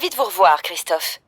Ravi de vous revoir, Christophe.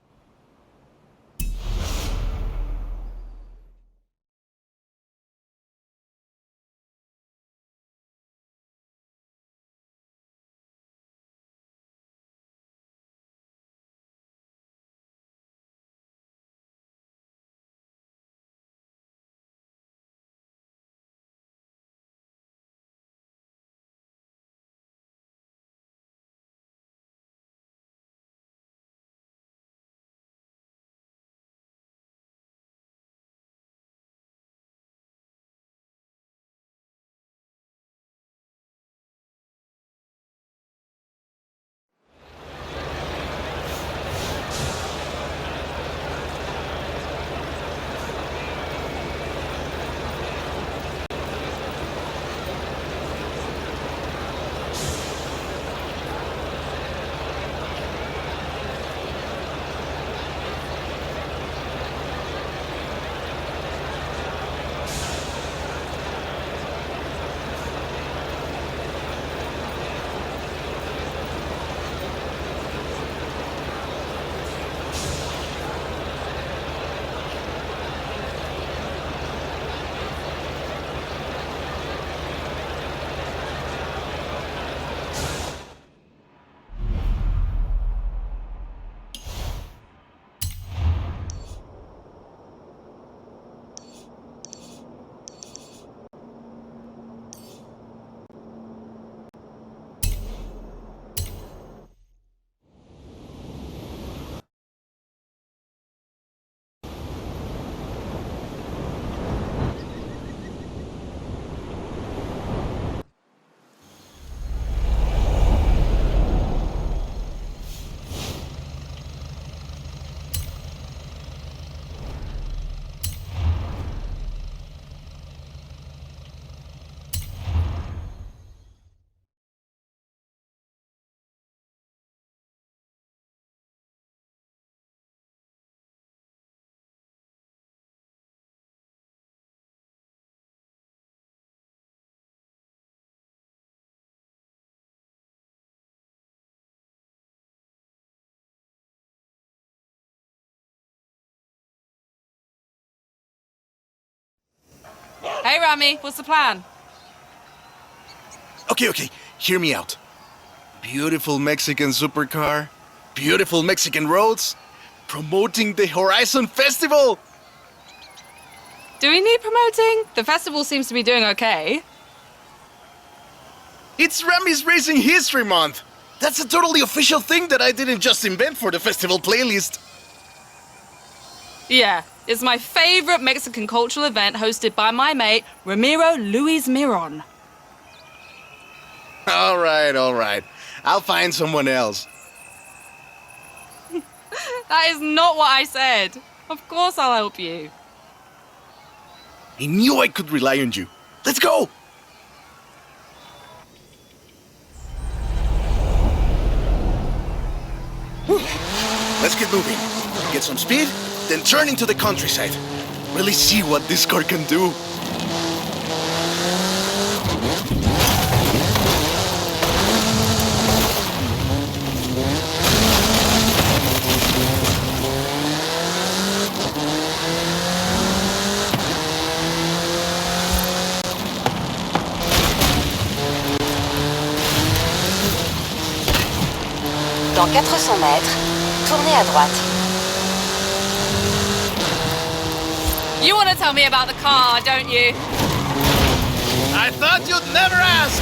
Hey, Rami, what's the plan? Okay, hear me out. Beautiful Mexican supercar, beautiful Mexican roads, promoting the Horizon Festival! Do we need promoting? The festival seems to be doing okay. It's Rami's Racing History Month! That's a totally official thing that I didn't just invent for the festival playlist. Yeah, it's my favorite Mexican cultural event hosted by my mate, Ramiro Luis Miron. All right. I'll find someone else. That is not what I said. Of course I'll help you. I knew I could rely on you. Let's go! Let's get moving. Get some speed, then turn into the countryside. Really see what this car can do. Dans 400 mètres, tournez à droite. You want to tell me about the car, don't you? I thought you'd never ask!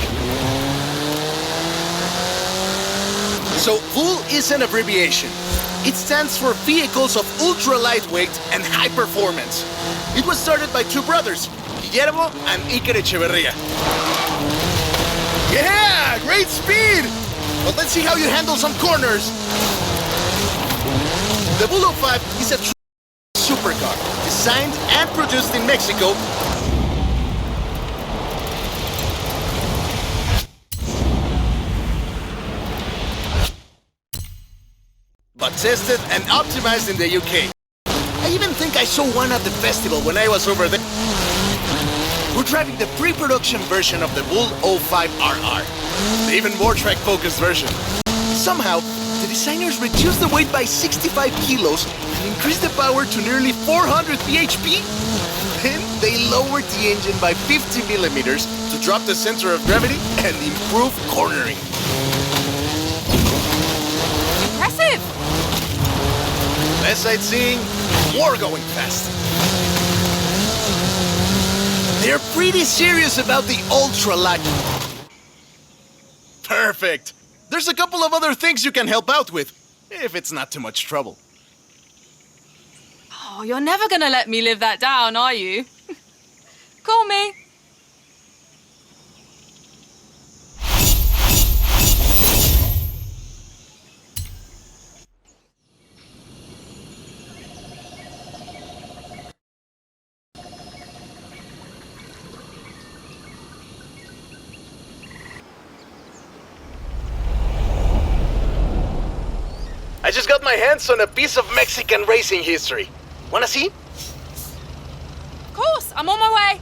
So, VUL is an abbreviation. It stands for Vehicles of Ultra Lightweight and High Performance. It was started by two brothers, Guillermo and Iker Echeverria. Yeah! Great speed! But let's see how you handle some corners. The VUL 05 is a true supercar, designed and produced in Mexico. But tested and optimized in the UK. I even think I saw one at the festival when I was over there. We're driving the pre-production version of the VUL 05 RR, the even more track-focused version. Somehow, the designers reduced the weight by 65 kilos and increased the power to nearly 400 bhp. Then they lowered the engine by 50 millimeters to drop the center of gravity and improve cornering. Impressive! Less sightseeing, more going fast. They're pretty serious about the ultra-light. Perfect. There's a couple of other things you can help out with, if it's not too much trouble. Oh, you're never gonna let me live that down, are you? Call me. I just got my hands on a piece of Mexican racing history. Wanna see? Of course, I'm on my way.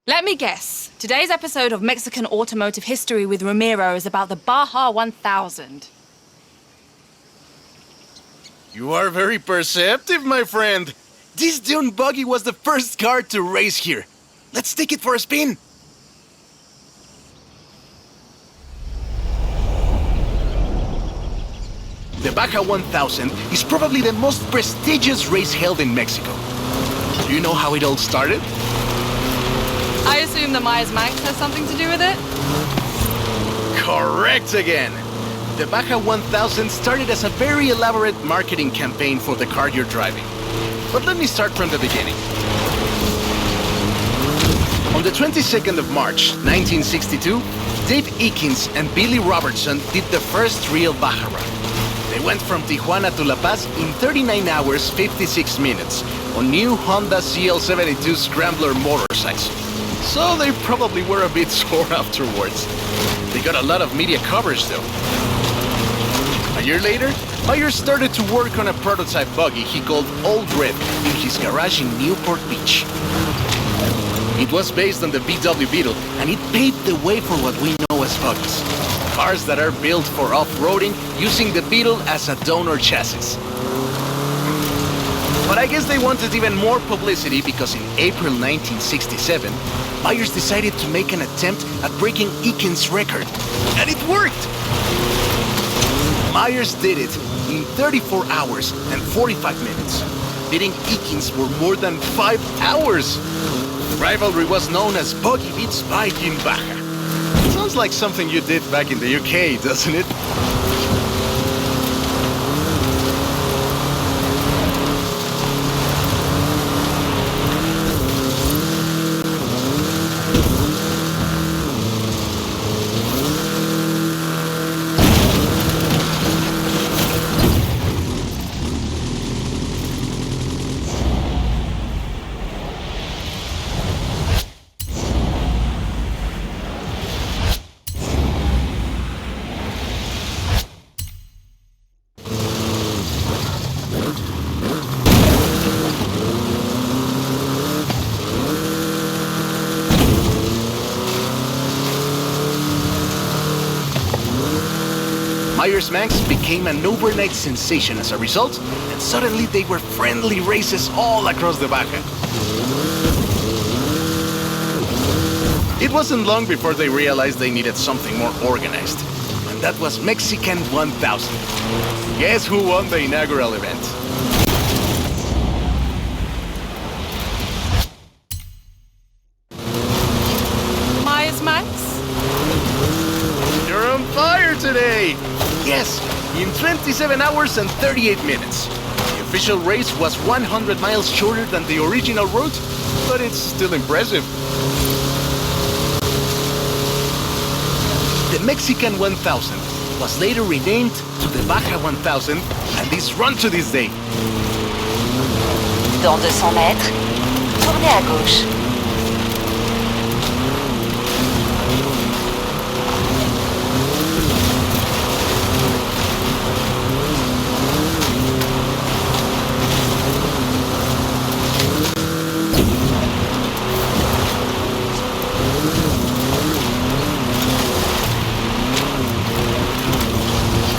Let me guess. Today's episode of Mexican Automotive History with Ramiro is about the Baja 1000. You are very perceptive, my friend. This dune buggy was the first car to race here. Let's take it for a spin. The Baja 1000 is probably the most prestigious race held in Mexico. Do you know how it all started? I assume the Myers Manx has something to do with it? Correct again. The Baja 1000 started as a very elaborate marketing campaign for the car you're driving. But let me start from the beginning. On the 22nd of March, 1962, Dave Eakins and Billy Robertson did the first real Baja run. They went from Tijuana to La Paz in 39 hours, 56 minutes on new Honda CL72 Scrambler motorcycles. So they probably were a bit sore afterwards. They got a lot of media coverage though. A year later, Myers started to work on a prototype buggy he called Old Red in his garage in Newport Beach. It was based on the VW Beetle, and it paved the way for what we know as buggies. Cars that are built for off-roading using the Beetle as a donor chassis. But I guess they wanted even more publicity because in April 1967, Myers decided to make an attempt at breaking Eakins' record. And it worked! Myers did it in 34 hours and 45 minutes, beating Eakins for more than 5 hours. The rivalry was known as Buggy Beats Bike in Baja. Sounds like something you did back in the UK, doesn't it? Fires Max became an overnight sensation as a result, and suddenly they were friendly races all across the Baja. It wasn't long before they realized they needed something more organized, and that was Mexican 1000. Guess who won the inaugural event? You're on fire today! Yes, in 27 hours and 38 minutes. The official race was 100 miles shorter than the original route, but it's still impressive. The Mexican 1000 was later renamed to the Baja 1000 and is run to this day. Dans 200 mètres, tournez à gauche.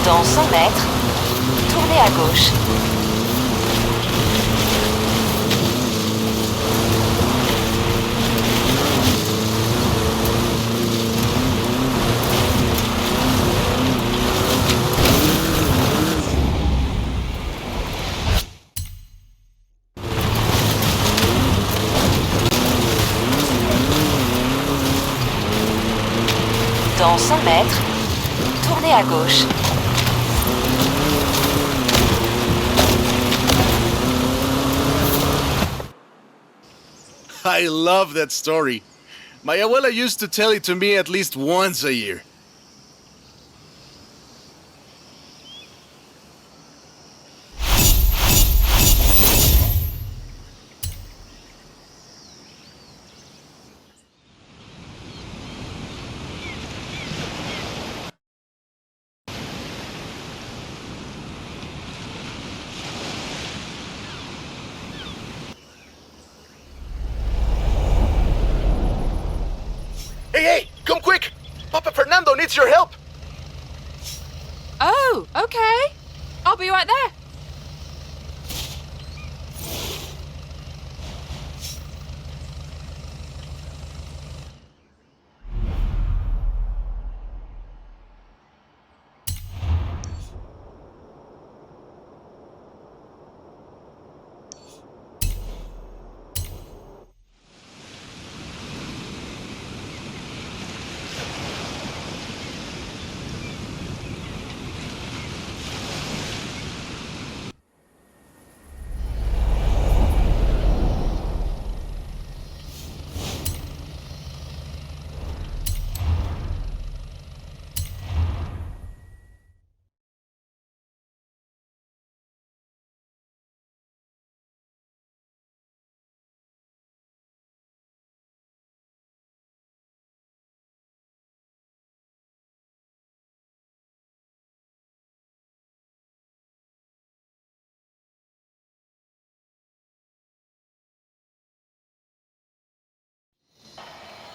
Dans 100 mètres, tournez à gauche. Dans 100 mètres, tournez à gauche. I love that story. My abuela used to tell it to me at least once a year. Hey, come quick! Papa Fernando needs your help! Oh, okay. I'll be right there.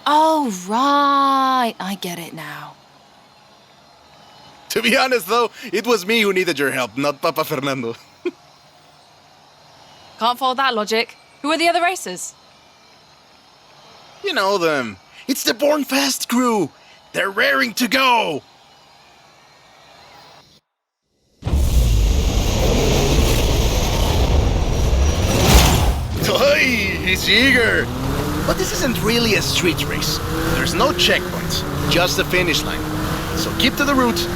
Oh, right. I get it now. To be honest though, it was me who needed your help, not Papa Fernando. Can't follow that logic. Who are the other racers? You know them. It's the Born Fast crew. They're raring to go. Hey, he's eager. But this isn't really a street race. There's no checkpoints, just the finish line. So keep to the route.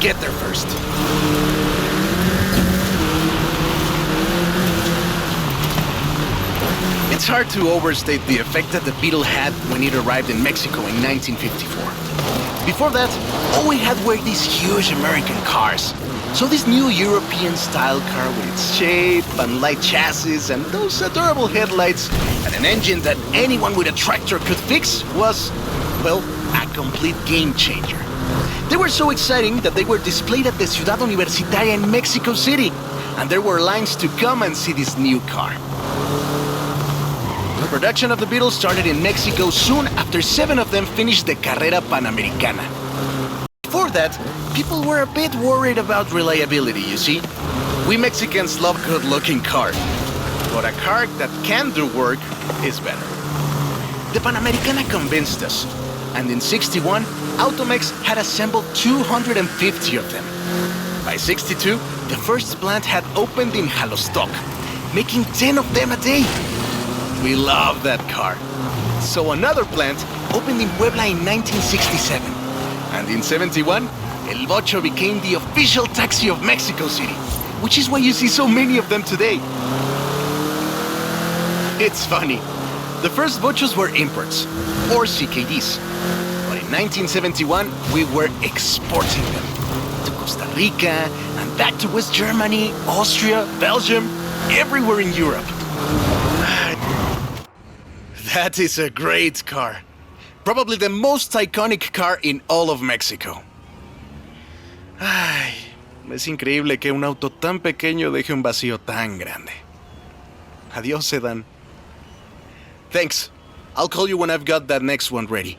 Get there first. It's hard to overstate the effect that the Beetle had when it arrived in Mexico in 1954. Before that, all we had were these huge American cars. So this new European-style car with its shape and light chassis and those adorable headlights and an engine that anyone with a tractor could fix was, well, a complete game changer. They were so exciting that they were displayed at the Ciudad Universitaria in Mexico City, and there were lines to come and see this new car. The production of the Beetle started in Mexico soon after 7 of them finished the Carrera Panamericana. Before that, people were a bit worried about reliability, you see. We Mexicans love good-looking cars, but a car that can do work is better. The Panamericana convinced us, and in '61, Automex had assembled 250 of them. By '62, the first plant had opened in Jalostoc, making 10 of them a day. We love that car. So another plant opened in Puebla in 1967. And in '71, El Bocho became the official taxi of Mexico City, which is why you see so many of them today. It's funny. The first Bochos were imports, or CKDs. But in 1971, we were exporting them to Costa Rica, and back to West Germany, Austria, Belgium, everywhere in Europe. That is a great car. Probably the most iconic car in all of Mexico. Ay, es increíble que un auto tan pequeño deje un vacío tan grande. Adiós, sedan. Thanks. I'll call you when I've got that next one ready.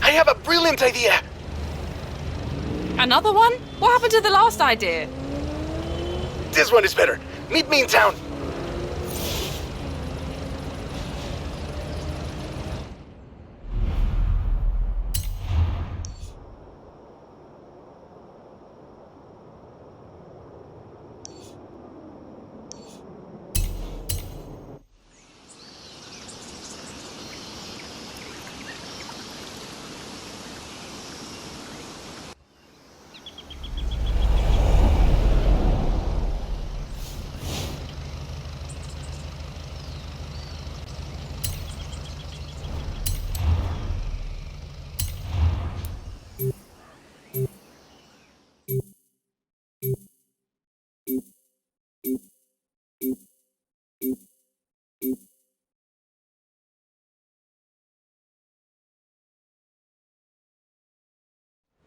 I have a brilliant idea! Another one? What happened to the last idea? This one is better. Meet me in town.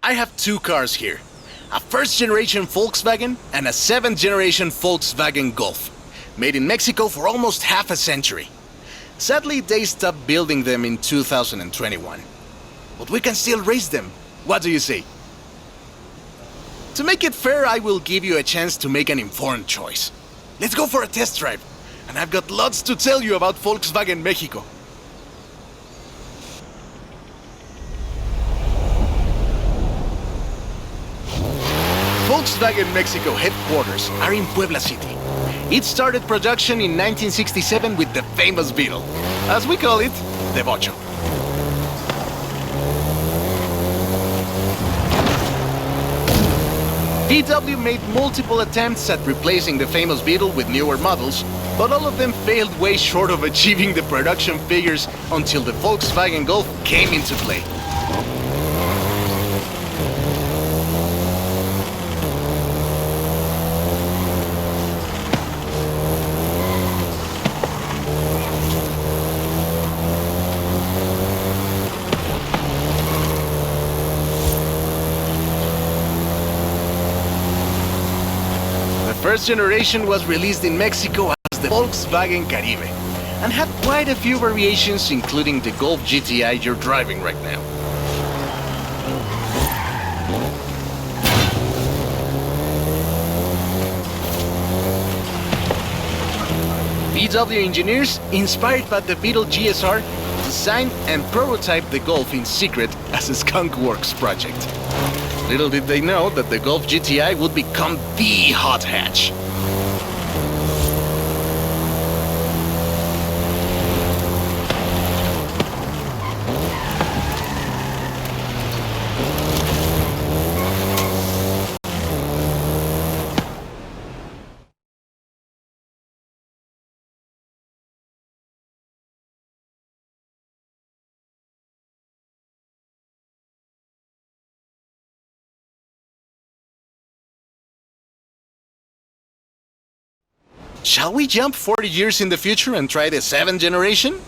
I have 2 cars here. A first-generation Volkswagen and a 7th-generation Volkswagen Golf. Made in Mexico for almost half a century. Sadly, they stopped building them in 2021. But we can still race them. What do you say? To make it fair, I will give you a chance to make an informed choice. Let's go for a test drive. And I've got lots to tell you about Volkswagen Mexico. Volkswagen Mexico headquarters are in Puebla City. It started production in 1967 with the famous Beetle. As we call it, the Bocho. VW made multiple attempts at replacing the famous Beetle with newer models, but all of them failed way short of achieving the production figures until the Volkswagen Golf came into play. The first generation was released in Mexico as the Volkswagen Caribe and had quite a few variations, including the Golf GTI you're driving right now. VW engineers, inspired by the Beetle GSR, designed and prototyped the Golf in secret as a Skunk Works project. Little did they know that the Golf GTI would become the hot hatch. Shall we jump 40 years in the future and try the 7th generation?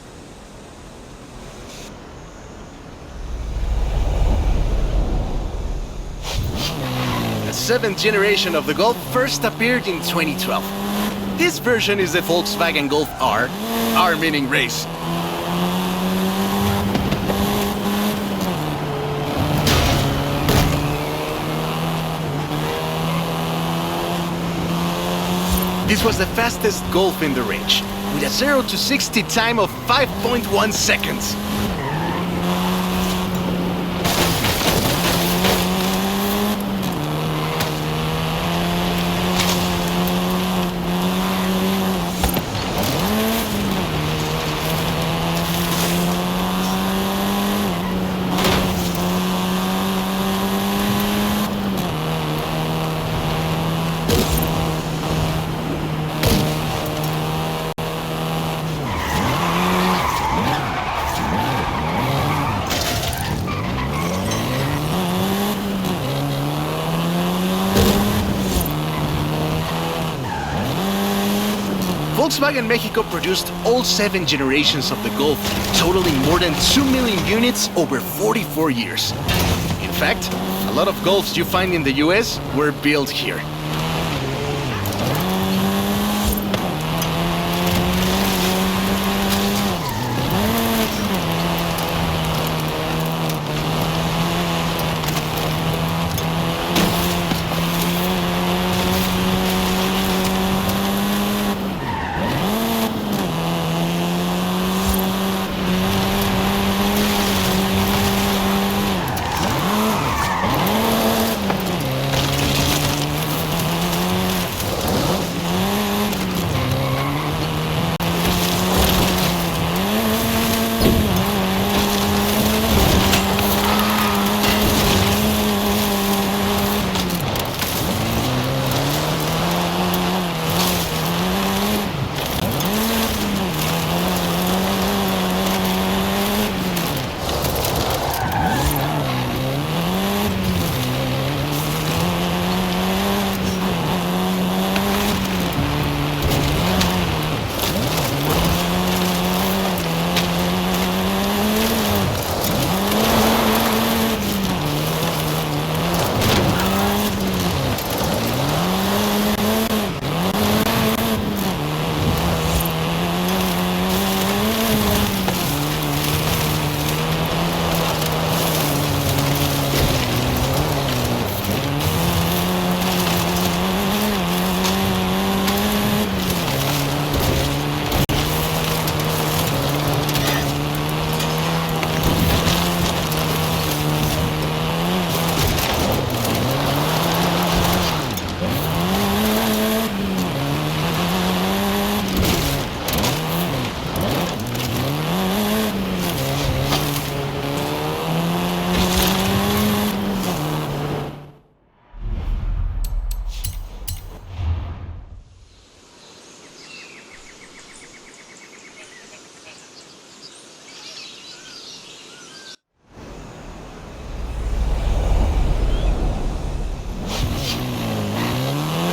The 7th generation of the Golf first appeared in 2012. This version is the Volkswagen Golf R, R meaning race. This was the fastest Golf in the range, with a 0 to 60 time of 5.1 seconds. Volkswagen Mexico produced all 7 generations of the Golf, totaling more than 2 million units over 44 years. In fact, a lot of Golfs you find in the US were built here.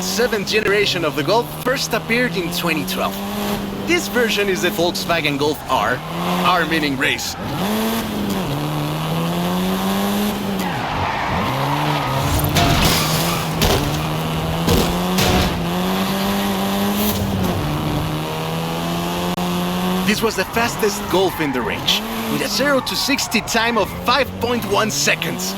The 7th generation of the Golf first appeared in 2012. This version is the Volkswagen Golf R, R meaning race. This was the fastest Golf in the range, with a 0 to 60 time of 5.1 seconds.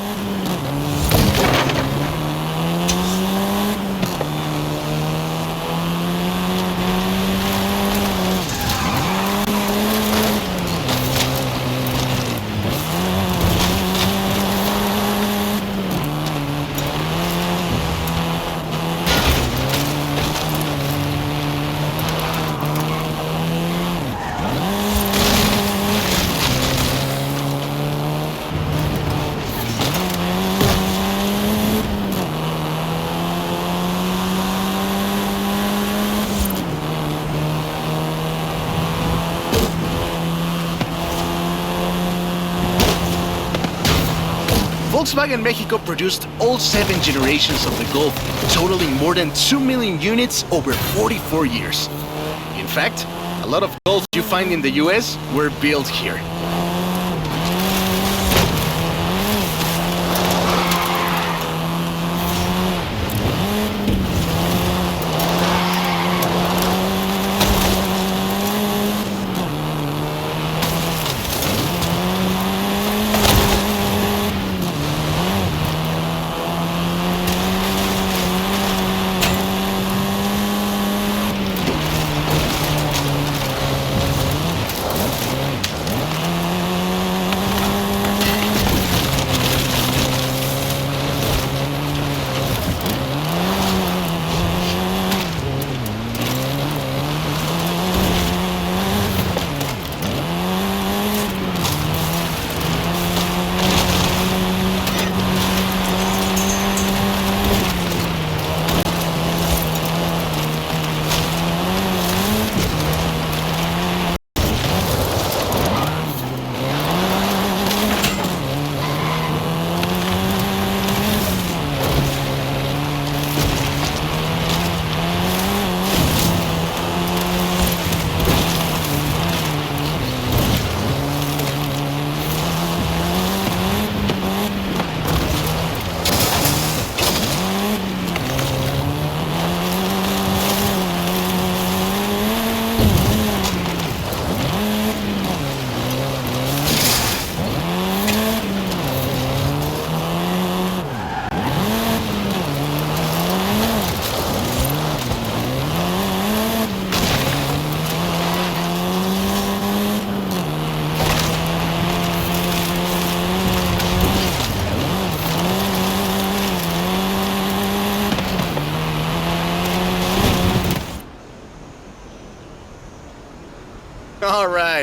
Volkswagen Mexico produced all 7 generations of the Golf, totaling more than 2 million units over 44 years. In fact, a lot of Golfs you find in the US were built here.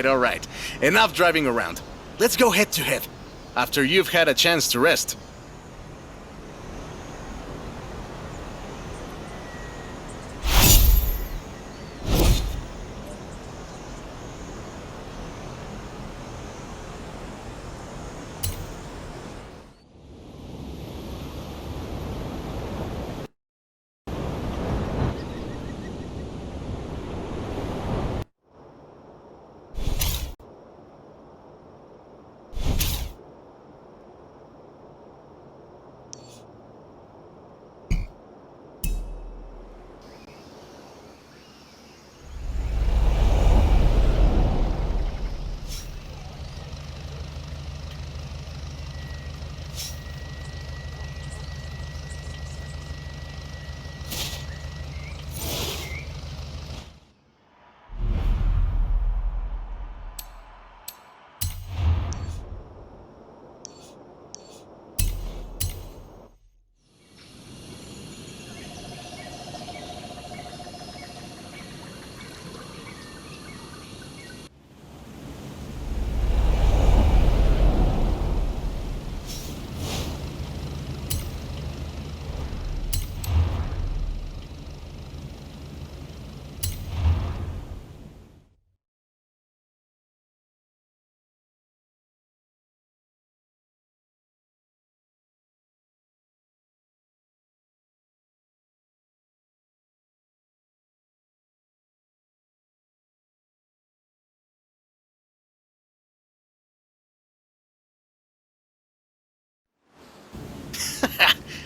All right. Enough driving around. Let's go head to head, after you've had a chance to rest.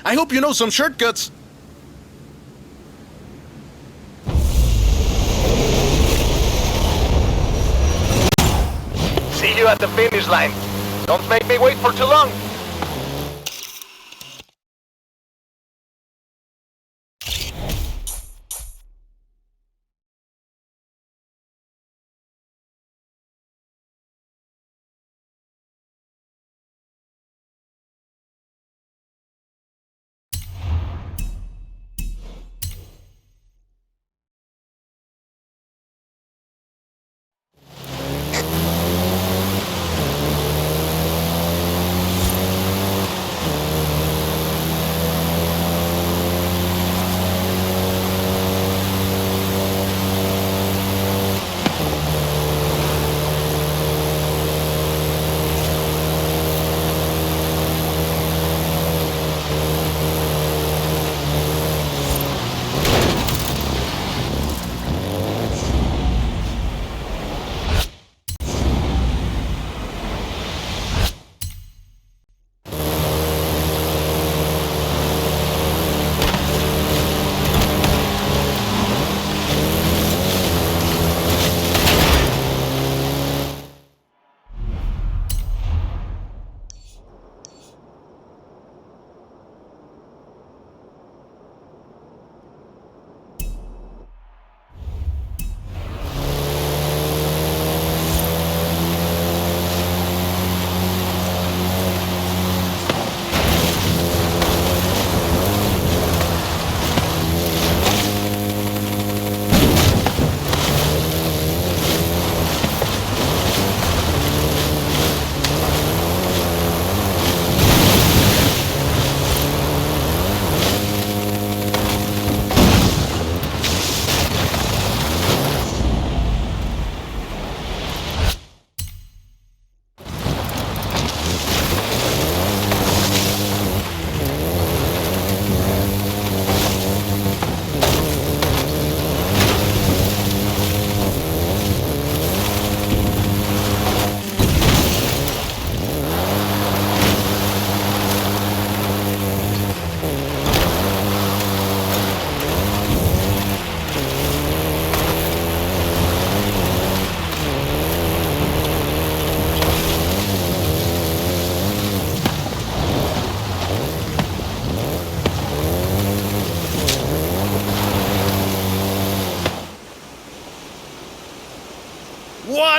I hope you know some shortcuts. See you at the finish line. Don't make me wait for too long.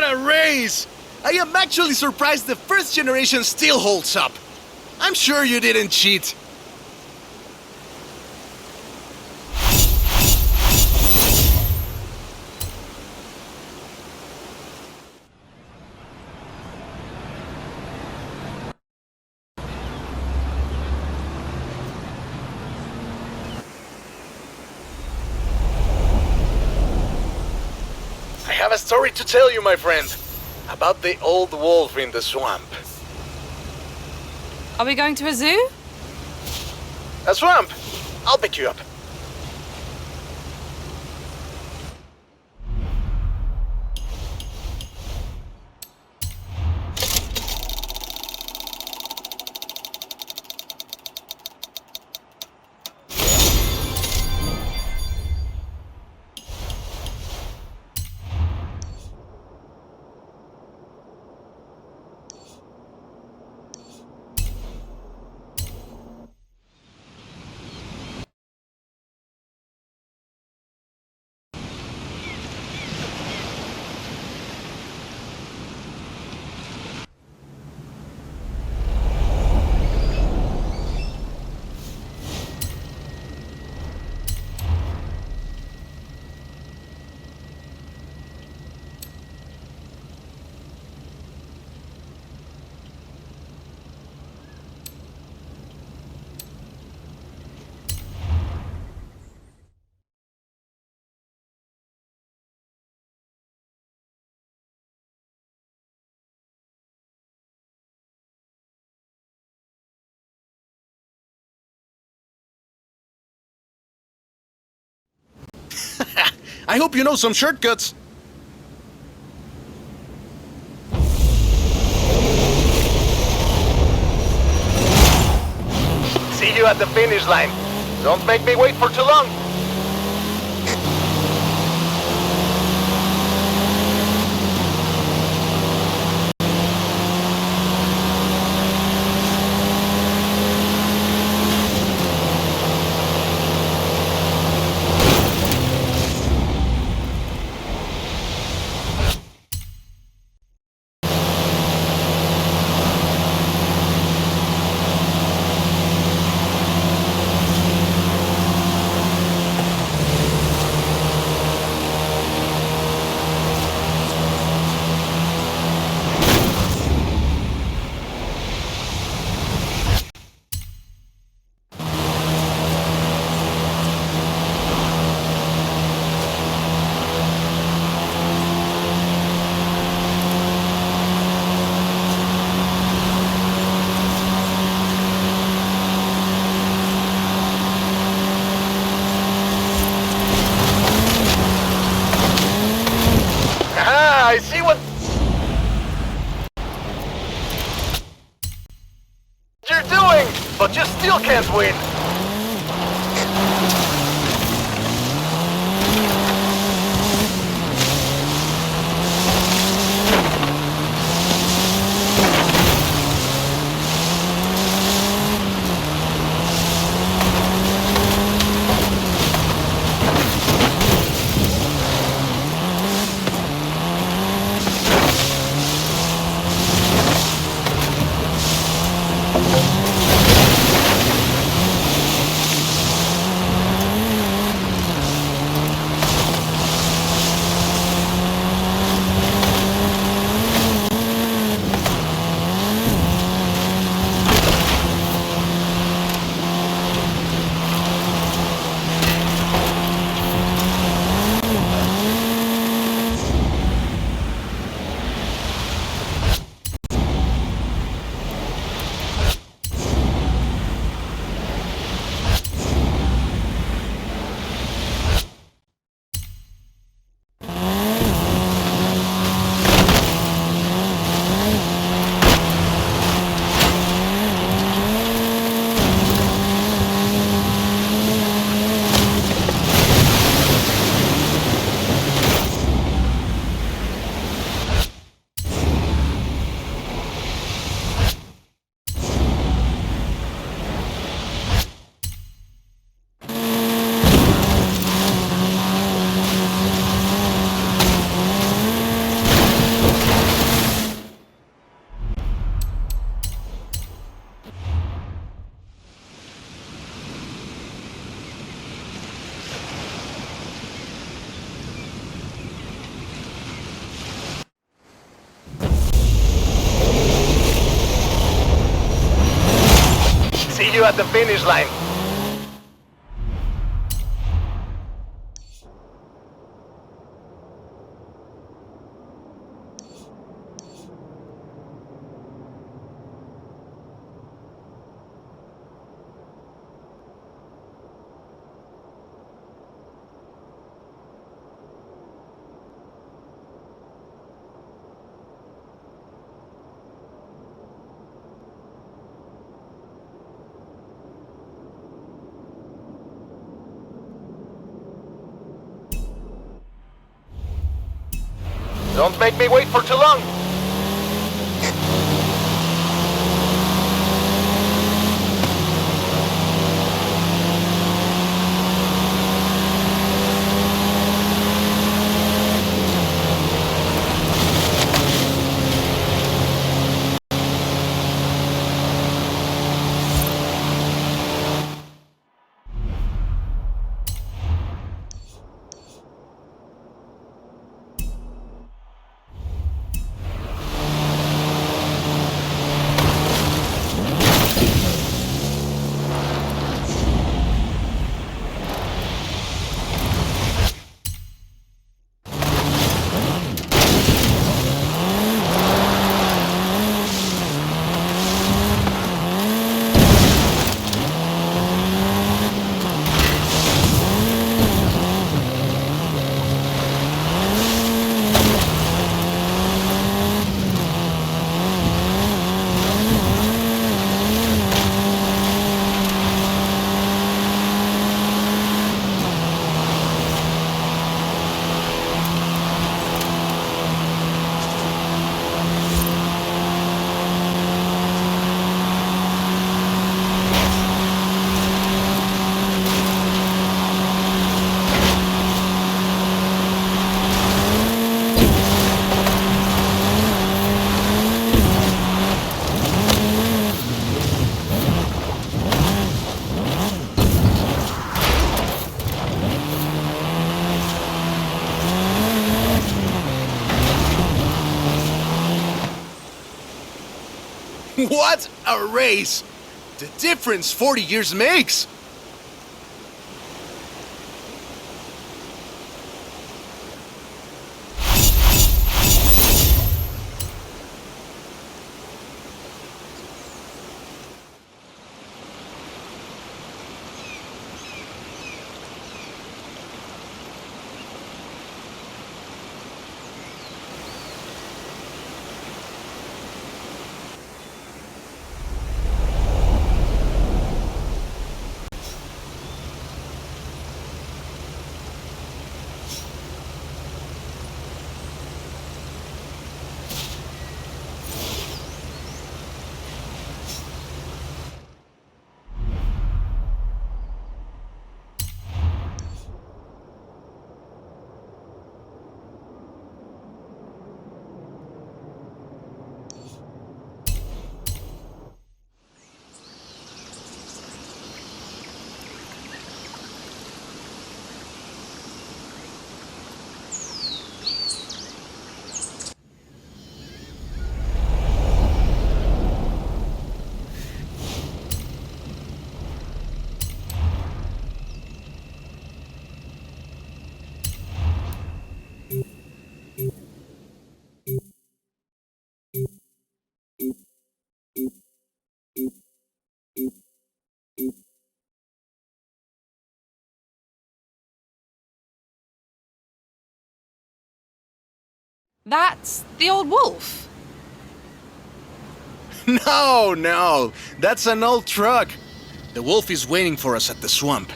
a race! I am actually surprised the first generation still holds up. I'm sure you didn't cheat. I have a story to tell you, my friend, about the old wolf in the swamp. Are we going to a zoo? A swamp! I'll pick you up. I hope you know some shortcuts. See you at the finish line. Don't make me wait for too long. I see what you're doing, but you still can't win. at the finish line. Don't make me wait for too long. What a race! The difference 40 years makes! That's the old wolf. No, that's an old truck. The wolf is waiting for us at the swamp.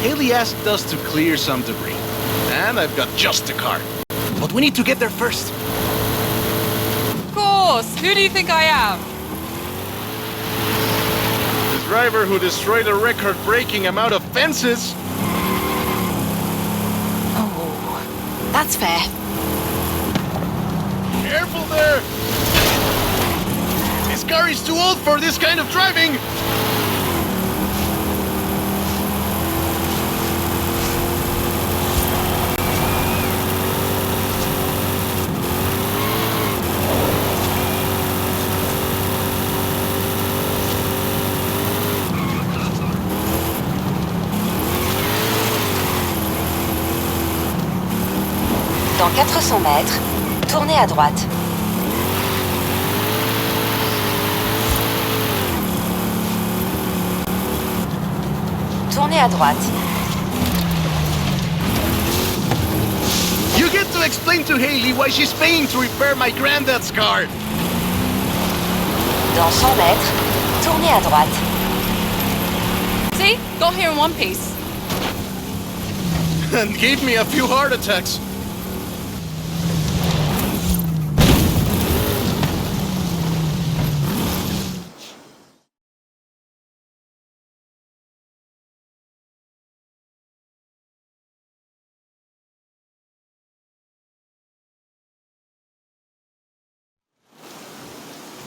Haley asked us to clear some debris, and I've got just the car. But we need to get there first. Of course! Who do you think I am? The driver who destroyed a record-breaking amount of fences. Oh, that's fair. Careful there! This car is too old for this kind of driving! Dans 400 mètres, tournez à droite. Tournez à droite. You get to explain to Haley why she's paying to repair my granddad's car. Dans 100 mètres, tournez à droite. See? Got here in one piece. And gave me a few heart attacks.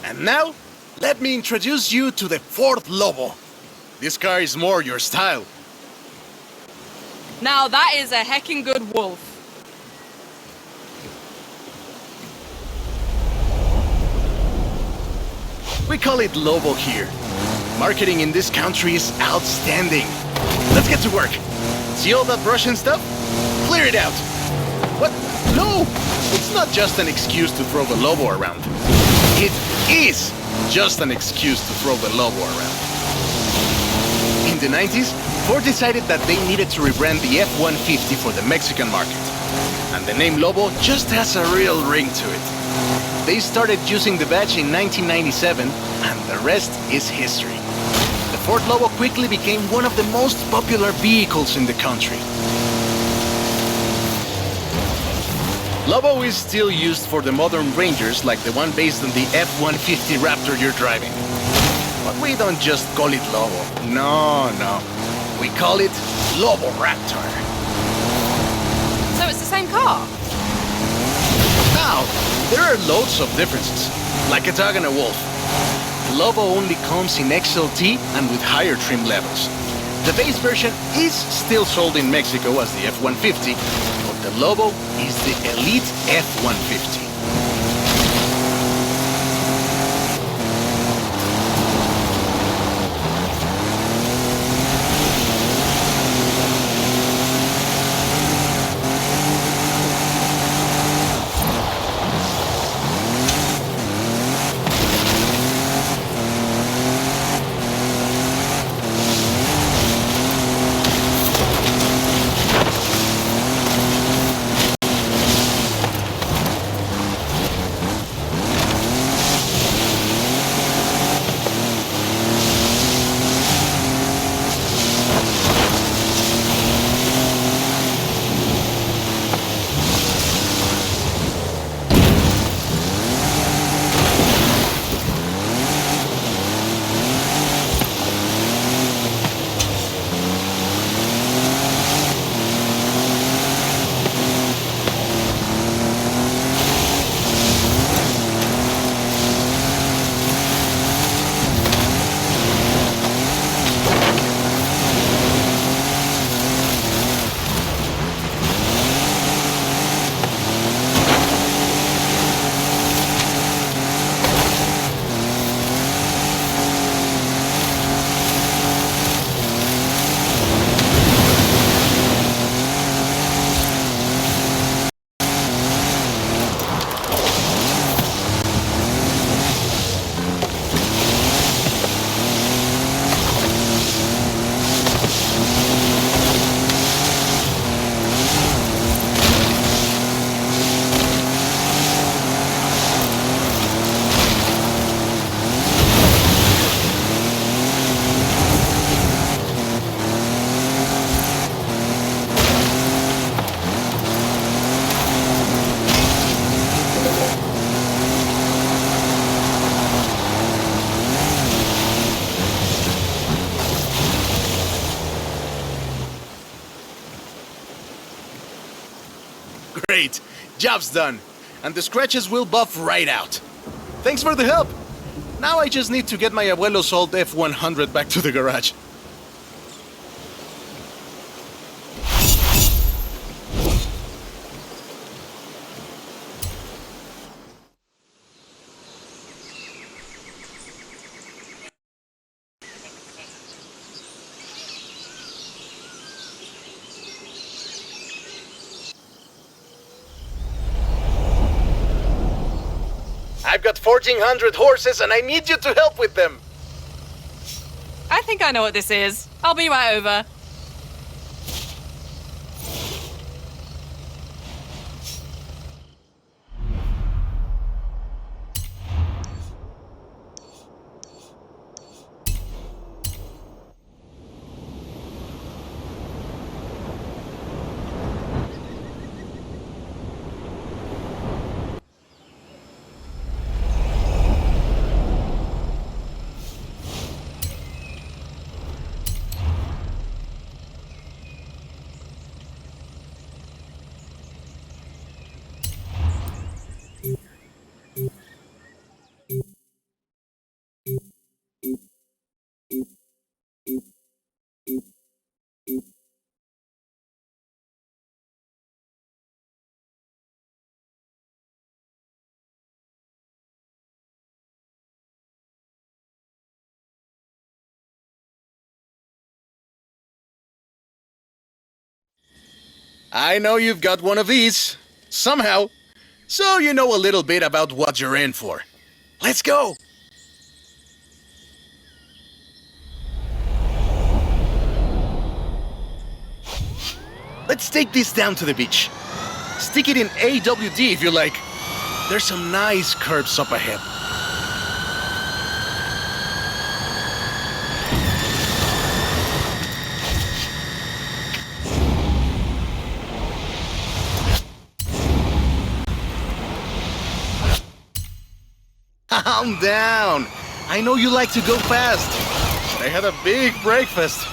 And now, let me introduce you to the Ford Lobo. This car is more your style. Now that is a heckin' good wolf. We call it Lobo here. Marketing in this country is outstanding. Let's get to work. See all that brush and stuff? Clear it out. What? No! It's not just an excuse to throw the Lobo around. It is just an excuse to throw the Lobo around. In the 90s, Ford decided that they needed to rebrand the F-150 for the Mexican market. And the name Lobo just has a real ring to it. They started using the badge in 1997, and the rest is history. The Ford Lobo quickly became one of the most popular vehicles in the country. Lobo is still used for the modern Rangers like the one based on the F-150 Raptor you're driving. But we don't just call it Lobo. No. We call it Lobo Raptor. So it's the same car? Now, there are loads of differences, like a dog and a wolf. The Lobo only comes in XLT and with higher trim levels. The base version is still sold in Mexico as the F-150, but the Lobo is the elite F-150. Great, job's done. And the scratches will buff right out. Thanks for the help. Now I just need to get my abuelo's old F-100 back to the garage. 1,400 horses and I need you to help with them. I think I know what this is. I'll be right over. I know you've got one of these, somehow, so you know a little bit about what you're in for. Let's go! Let's take this down to the beach. Stick it in AWD if you like. There's some nice curves up ahead. Calm down. I know you like to go fast, but I had a big breakfast.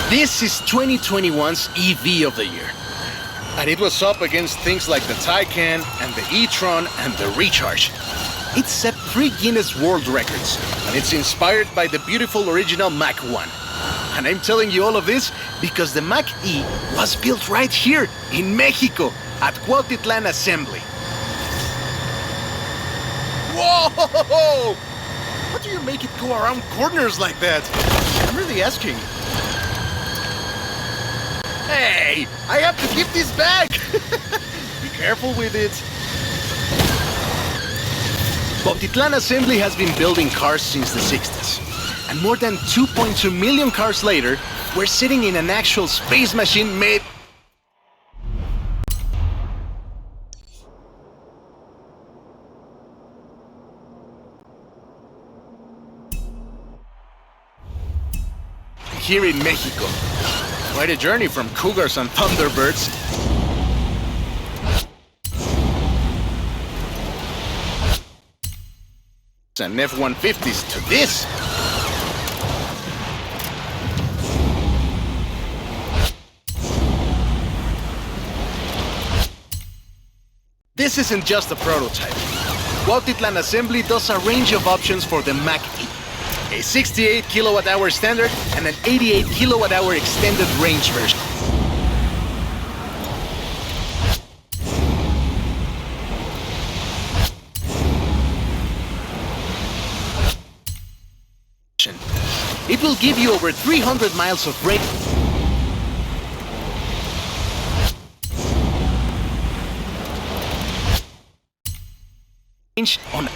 This is 2021's EV of the year. And it was up against things like the Taycan and the e-tron and the Recharge. It set 3 Guinness World Records, and it's inspired by the beautiful original Mach 1. And I'm telling you all of this because the Mach E was built right here in Mexico at Cuautitlán Assembly. Whoa! How do you make it go around corners like that? I'm really asking. Hey, I have to keep this back! Be careful with it. Cuautitlán Assembly has been building cars since the 60s. And more than 2.2 million cars later, we're sitting in an actual space machine made... here in Mexico. Quite a journey from Cougars and Thunderbirds. And F-150s to this. This isn't just a prototype. Cuautitlán Assembly does a range of options for the Mach E. A 68 kilowatt-hour standard and an 88 kilowatt-hour extended range version. It will give you over 300 miles of range on.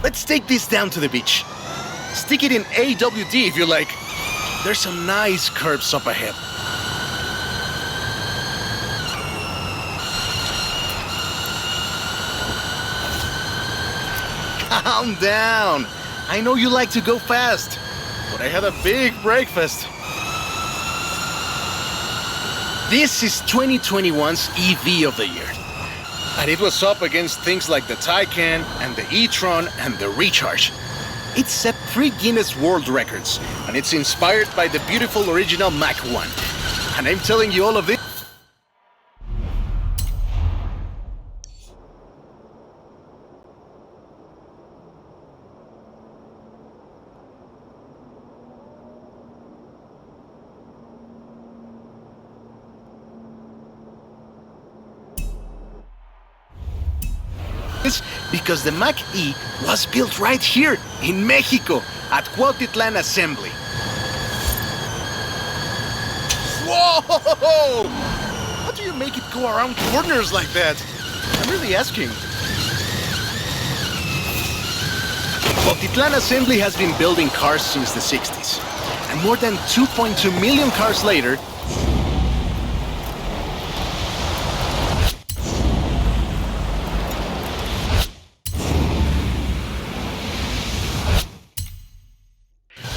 Let's take this down to the beach. Stick it in AWD if you like. There's some nice curves up ahead. Calm down. I know you like to go fast, but I had a big breakfast. This is 2021's EV of the year. And it was up against things like the Taycan and the e-tron and the Recharge. It set 3 Guinness World Records, and it's inspired by the beautiful original Mach 1. And I'm telling you all of this. Because the Mach E was built right here in Mexico at Cuautitlán Assembly. Whoa! How do you make it go around corners like that? I'm really asking. Cuautitlán Assembly has been building cars since the 60s. And more than 2.2 million cars later,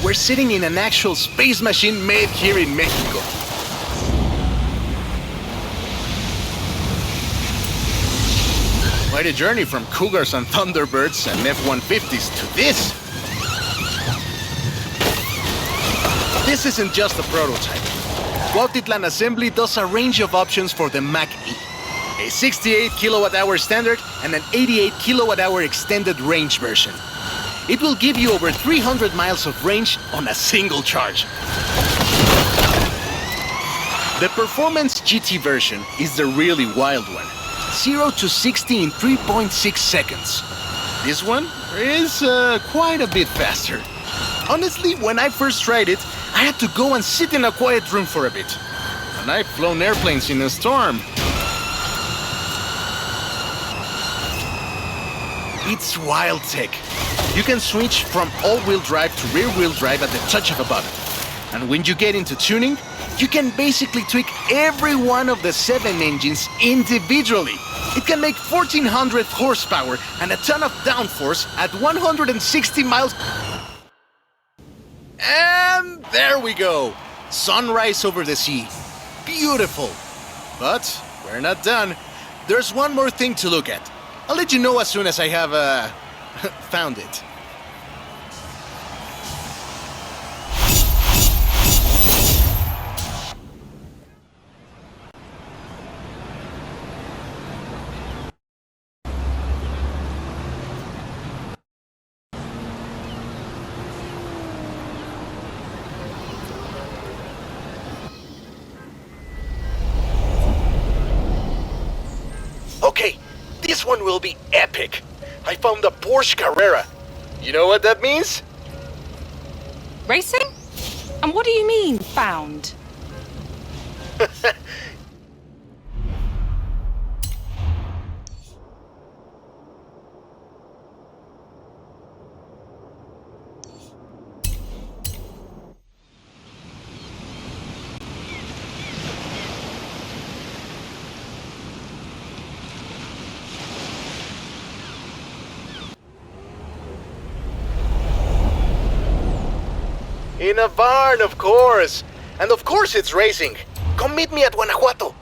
we're sitting in an actual space machine made here in Mexico. Quite a journey from Cougars and Thunderbirds and F-150s to this. This isn't just a prototype. Cuautitlán Assembly does a range of options for the Mach E. A 68 kilowatt-hour standard and an 88 kilowatt-hour extended range version. It will give you over 300 miles of range on a single charge. The Performance GT version is the really wild one. 0 to 60 in 3.6 seconds. This one is quite a bit faster. Honestly, when I first tried it, I had to go and sit in a quiet room for a bit. And I've flown airplanes in a storm. It's wild tech. You can switch from all-wheel drive to rear-wheel drive at the touch of a button. And when you get into tuning, you can basically tweak every one of the 7 engines individually. It can make 1,400 horsepower and a ton of downforce at 160 miles. And there we go. Sunrise over the sea. Beautiful. But we're not done. There's one more thing to look at. I'll let you know as soon as I have, found it. Okay, this one will be epic. I found a Porsche Carrera. You know what that means? Racing? And what do you mean, found? In a barn, of course. And of course it's racing. Come meet me at Guanajuato.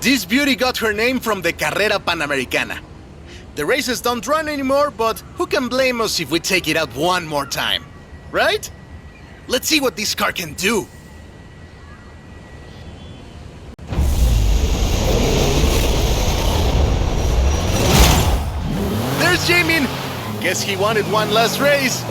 This beauty got her name from the Carrera Panamericana. The races don't run anymore, but who can blame us if we take it out one more time? Right? Let's see what this car can do. There's Jamin. Guess he wanted one last race.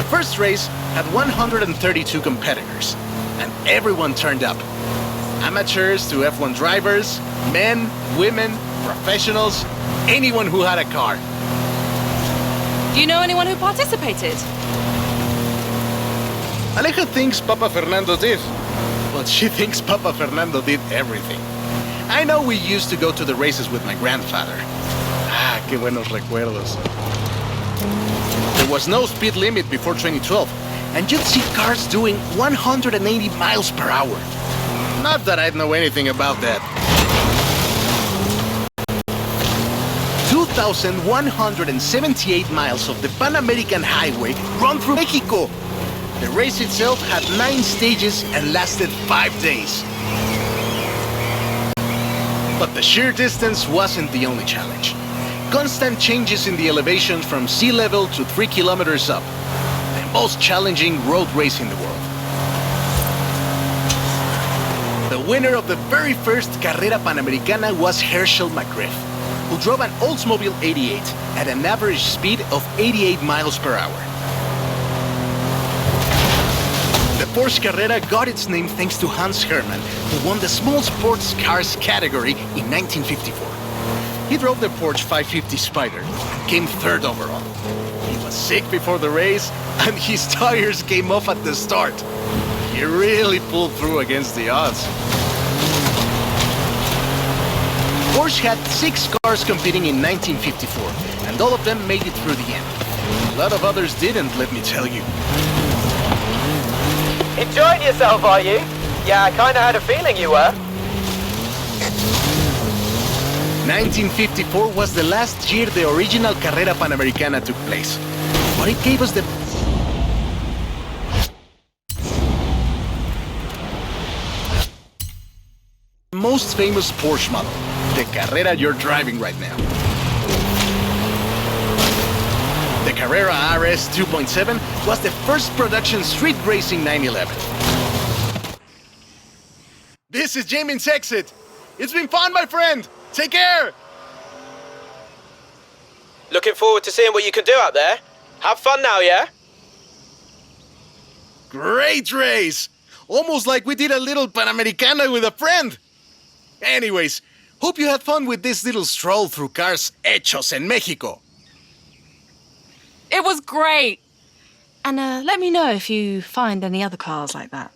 first race had 132 competitors, and everyone turned up. Amateurs to F1 drivers, men, women, professionals, anyone who had a car. Do you know anyone who participated? Aleja thinks Papa Fernando did, but she thinks Papa Fernando did everything. I know we used to go to the races with my grandfather. Ah, qué buenos recuerdos. There was no speed limit before 2012, and you'd see cars doing 180 miles per hour. Not that I'd know anything about that. 2,178 miles of the Pan American Highway run through Mexico. The race itself had 9 stages and lasted 5 days. But the sheer distance wasn't the only challenge. Constant changes in the elevation from sea level to 3 kilometers up. The most challenging road race in the world. The winner of the very first Carrera Panamericana was Herschel McGriff, who drove an Oldsmobile 88 at an average speed of 88 miles per hour. The Porsche Carrera got its name thanks to Hans Hermann, who won the small sports cars category in 1954. He drove the Porsche 550 Spider and came 3rd overall. He was sick before the race, and his tires came off at the start. He really pulled through against the odds. Porsche had 6 cars competing in 1954, and all of them made it through the end. A lot of others didn't, let me tell you. Enjoying yourself, are you? Yeah, I kinda had a feeling you were. 1954 was the last year the original Carrera Panamericana took place. But it gave us the most famous Porsche model, the Carrera you're driving right now. The Carrera RS 2.7 was the first production street racing 911. This is Jamin's exit. It's been fun, my friend. Take care. Looking forward to seeing what you can do out there. Have fun now, yeah? Great race. Almost like we did a little Panamericana with a friend. Anyways, hope you had fun with this little stroll through cars hechos en Mexico. It was great. And let me know if you find any other cars like that.